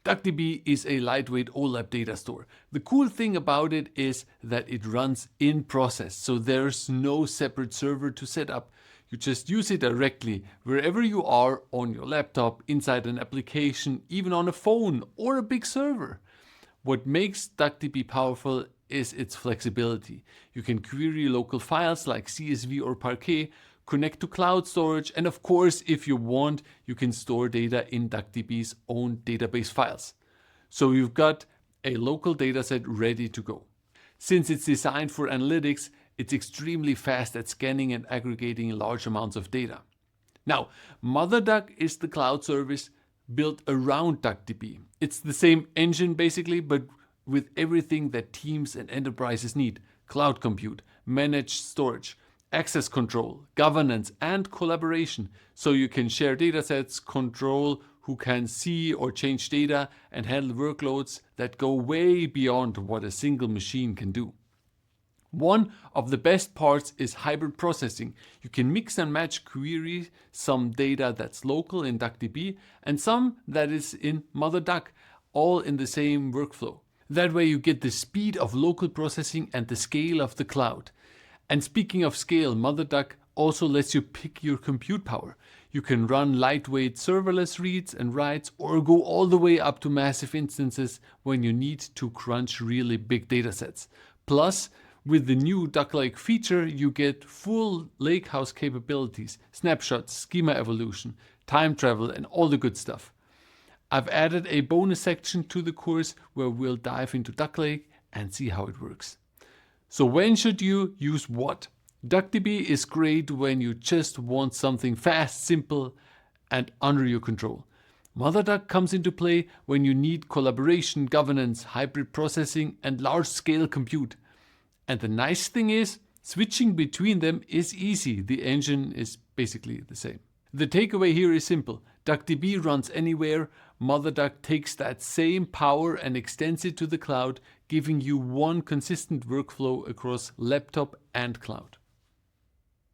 DuckDB is a lightweight OLAP data store. The cool thing about it is that it runs in process, so there's no separate server to set up. You just use it directly wherever you are on your laptop, inside an application, even on a phone or a big server. What makes DuckDB powerful is its flexibility. You can query local files like CSV or Parquet, connect to cloud storage, and of course, if you want, you can store data in DuckDB's own database files. So you've got a local dataset ready to go. Since it's designed for analytics, it's extremely fast at scanning and aggregating large amounts of data. Now, MotherDuck is the cloud service built around DuckDB. It's the same engine basically, but with everything that teams and enterprises need: cloud compute, managed storage, access control, governance, and collaboration, so you can share datasets, control who can see or change data, and handle workloads that go way beyond what a single machine can do. One of the best parts is hybrid processing. You can mix and match queries, some data that's local in DuckDB and some that is in MotherDuck, all in the same workflow. That way you get the speed of local processing and the scale of the cloud. And speaking of scale, MotherDuck also lets you pick your compute power. You can run lightweight serverless reads and writes, or go all the way up to massive instances when you need to crunch really big datasets. Plus, with the new Duck Lake feature, you get full lakehouse capabilities, snapshots, schema evolution, time travel, and all the good stuff. I've added a bonus section to the course where we'll dive into Duck Lake and see how it works. So when should you use what? DuckDB is great when you just want something fast, simple, and under your control. MotherDuck comes into play when you need collaboration, governance, hybrid processing, and large-scale compute. And the nice thing is, switching between them is easy. The engine is basically the same. The takeaway here is simple. DuckDB runs anywhere. MotherDuck takes that same power and extends it to the cloud, giving you one consistent workflow across laptop and cloud.